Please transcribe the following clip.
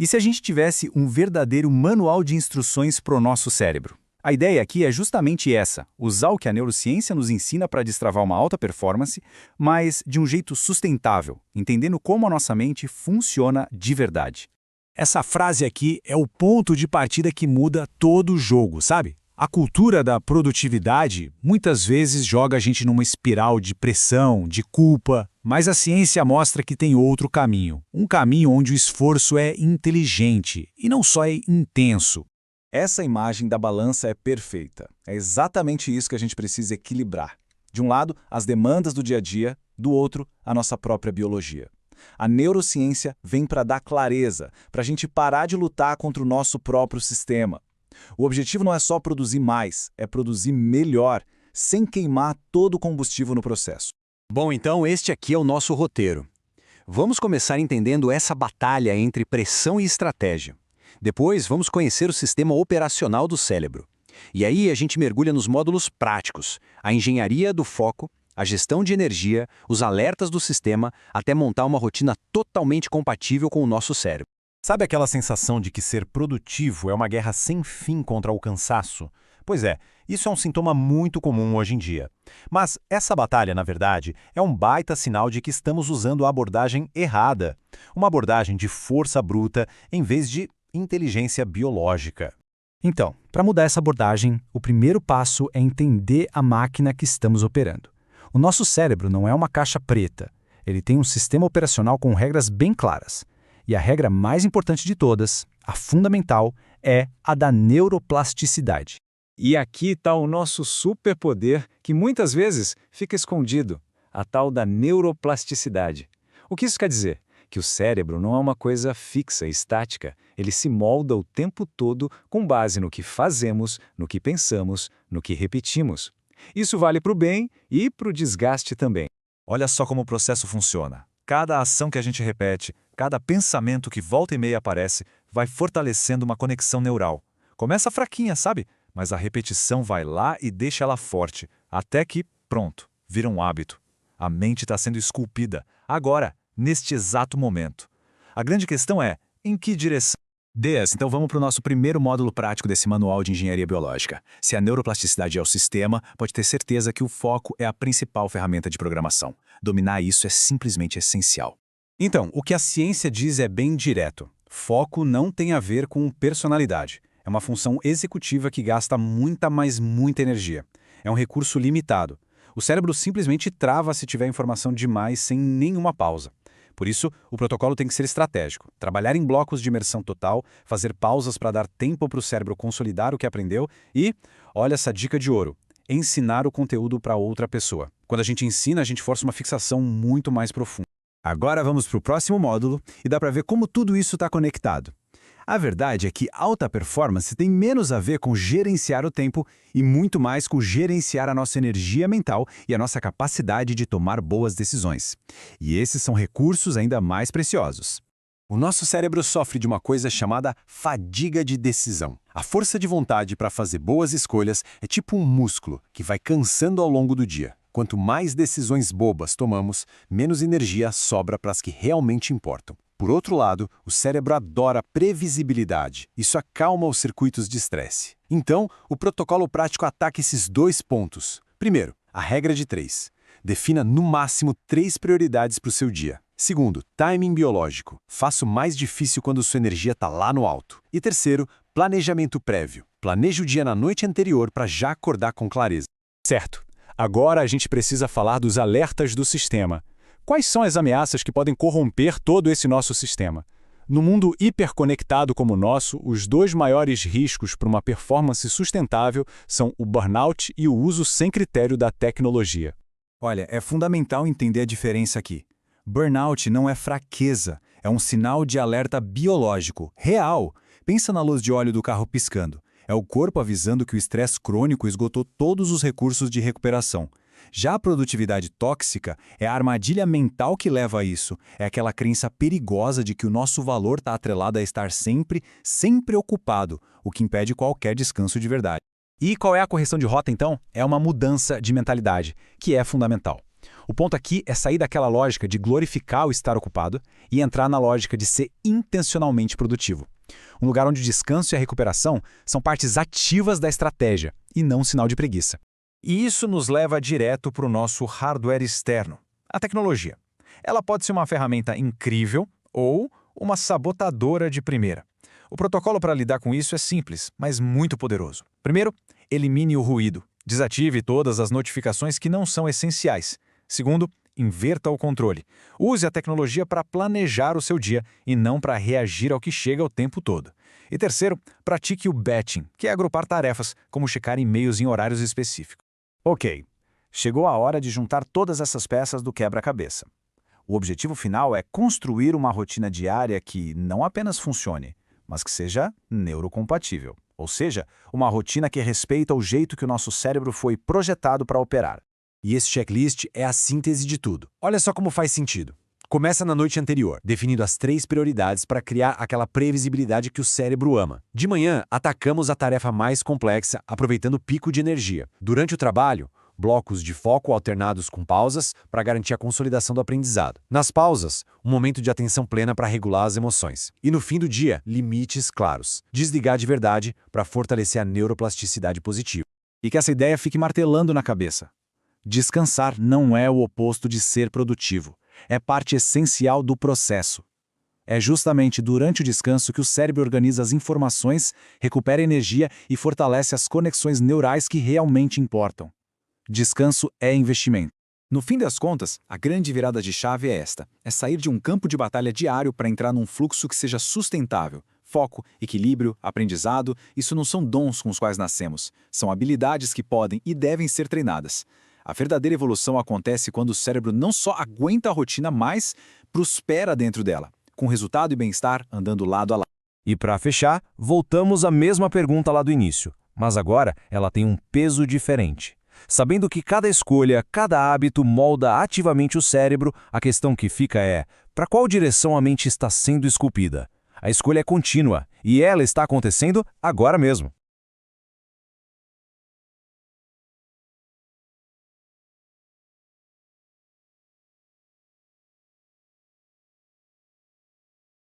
E se a gente tivesse um verdadeiro manual de instruções para o nosso cérebro? A ideia aqui é justamente essa, usar o que a neurociência nos ensina para destravar uma alta performance, mas de um jeito sustentável, entendendo como a nossa mente funciona de verdade. Essa frase aqui é o ponto de partida que muda todo o jogo, sabe? A cultura da produtividade muitas vezes joga a gente numa espiral de pressão, de culpa, mas a ciência mostra que tem outro caminho. Um caminho onde o esforço é inteligente e não só é intenso. Essa imagem da balança é perfeita. É exatamente isso que a gente precisa equilibrar. De um lado, as demandas do dia a dia, do outro, a nossa própria biologia. A neurociência vem para dar clareza, para a gente parar de lutar contra o nosso próprio sistema. O objetivo não é só produzir mais, é produzir melhor, sem queimar todo o combustível no processo. Bom, então este aqui é o nosso roteiro. Vamos começar entendendo essa batalha entre pressão e estratégia. Depois, vamos conhecer o sistema operacional do cérebro. E aí a gente mergulha nos módulos práticos, a engenharia do foco, a gestão de energia, os alertas do sistema, até montar uma rotina totalmente compatível com o nosso cérebro. Sabe aquela sensação de que ser produtivo é uma guerra sem fim contra o cansaço? Pois é, isso é um sintoma muito comum hoje em dia. Mas essa batalha, na verdade, é um baita sinal de que estamos usando a abordagem errada. Uma abordagem de força bruta em vez de inteligência biológica. Então, para mudar essa abordagem, o primeiro passo é entender a máquina que estamos operando. O nosso cérebro não é uma caixa preta. Ele tem um sistema operacional com regras bem claras. E a regra mais importante de todas, a fundamental, é a da neuroplasticidade. E aqui está o nosso superpoder que muitas vezes fica escondido, a tal da neuroplasticidade. O que isso quer dizer? Que o cérebro não é uma coisa fixa, estática. Ele se molda o tempo todo com base no que fazemos, no que pensamos, no que repetimos. Isso vale para o bem e para o desgaste também. Olha só como o processo funciona. Cada ação que a gente repete, cada pensamento que volta e meia aparece, vai fortalecendo uma conexão neural. Começa fraquinha, sabe? Mas a repetição vai lá e deixa ela forte, até que, pronto, vira um hábito. A mente está sendo esculpida, agora, neste exato momento. A grande questão é, em que direção? Então vamos para o nosso primeiro módulo prático desse manual de engenharia biológica. Se a neuroplasticidade é o sistema, pode ter certeza que o foco é a principal ferramenta de programação. Dominar isso é simplesmente essencial. Então, o que a ciência diz é bem direto. Foco não tem a ver com personalidade. É uma função executiva que gasta muita energia. É um recurso limitado. O cérebro simplesmente trava se tiver informação demais sem nenhuma pausa. Por isso, o protocolo tem que ser estratégico, trabalhar em blocos de imersão total, fazer pausas para dar tempo para o cérebro consolidar o que aprendeu e, olha essa dica de ouro, ensinar o conteúdo para outra pessoa. Quando a gente ensina, a gente força uma fixação muito mais profunda. Agora vamos para o próximo módulo e dá para ver como tudo isso está conectado. A verdade é que alta performance tem menos a ver com gerenciar o tempo e muito mais com gerenciar a nossa energia mental e a nossa capacidade de tomar boas decisões. E esses são recursos ainda mais preciosos. O nosso cérebro sofre de uma coisa chamada fadiga de decisão. A força de vontade para fazer boas escolhas é tipo um músculo que vai cansando ao longo do dia. Quanto mais decisões bobas tomamos, menos energia sobra para as que realmente importam. Por outro lado, o cérebro adora previsibilidade. Isso acalma os circuitos de estresse. Então, o protocolo prático ataca esses dois pontos. Primeiro, a regra de 3. Defina no máximo 3 prioridades para o seu dia. Segundo, timing biológico. Faça o mais difícil quando sua energia está lá no alto. E terceiro, planejamento prévio. Planeje o dia na noite anterior para já acordar com clareza. Certo. Agora a gente precisa falar dos alertas do sistema. Quais são as ameaças que podem corromper todo esse nosso sistema? No mundo hiperconectado como o nosso, os dois maiores riscos para uma performance sustentável são o burnout e o uso sem critério da tecnologia. Olha, é fundamental entender a diferença aqui. Burnout não é fraqueza, é um sinal de alerta biológico, real. Pensa na luz de óleo do carro piscando. É o corpo avisando que o estresse crônico esgotou todos os recursos de recuperação. Já a produtividade tóxica é a armadilha mental que leva a isso. É aquela crença perigosa de que o nosso valor está atrelado a estar sempre ocupado, o que impede qualquer descanso de verdade. E qual é a correção de rota, então? É uma mudança de mentalidade, que é fundamental. O ponto aqui é sair daquela lógica de glorificar o estar ocupado e entrar na lógica de ser intencionalmente produtivo. Um lugar onde o descanso e a recuperação são partes ativas da estratégia e não um sinal de preguiça. E isso nos leva direto para o nosso hardware externo, a tecnologia. Ela pode ser uma ferramenta incrível ou uma sabotadora de primeira. O protocolo para lidar com isso é simples, mas muito poderoso. Primeiro, elimine o ruído. Desative todas as notificações que não são essenciais. Segundo, inverta o controle. Use a tecnologia para planejar o seu dia e não para reagir ao que chega o tempo todo. E terceiro, pratique o batching, que é agrupar tarefas, como checar e-mails em horários específicos. Ok, chegou a hora de juntar todas essas peças do quebra-cabeça. O objetivo final é construir uma rotina diária que não apenas funcione, mas que seja neurocompatível. Ou seja, uma rotina que respeita o jeito que o nosso cérebro foi projetado para operar. E esse checklist é a síntese de tudo. Olha só como faz sentido. Começa na noite anterior, definindo as 3 prioridades para criar aquela previsibilidade que o cérebro ama. De manhã, atacamos a tarefa mais complexa, aproveitando o pico de energia. Durante o trabalho, blocos de foco alternados com pausas para garantir a consolidação do aprendizado. Nas pausas, um momento de atenção plena para regular as emoções. E no fim do dia, limites claros. Desligar de verdade para fortalecer a neuroplasticidade positiva. E que essa ideia fique martelando na cabeça. Descansar não é o oposto de ser produtivo. É parte essencial do processo. É justamente durante o descanso que o cérebro organiza as informações, recupera energia e fortalece as conexões neurais que realmente importam. Descanso é investimento. No fim das contas, a grande virada de chave é esta: é sair de um campo de batalha diário para entrar num fluxo que seja sustentável. Foco, equilíbrio, aprendizado, isso não são dons com os quais nascemos. São habilidades que podem e devem ser treinadas. A verdadeira evolução acontece quando o cérebro não só aguenta a rotina, mas prospera dentro dela, com resultado e bem-estar andando lado a lado. E para fechar, voltamos à mesma pergunta lá do início, mas agora ela tem um peso diferente. Sabendo que cada escolha, cada hábito molda ativamente o cérebro, a questão que fica é: para qual direção a mente está sendo esculpida? A escolha é contínua, e ela está acontecendo agora mesmo.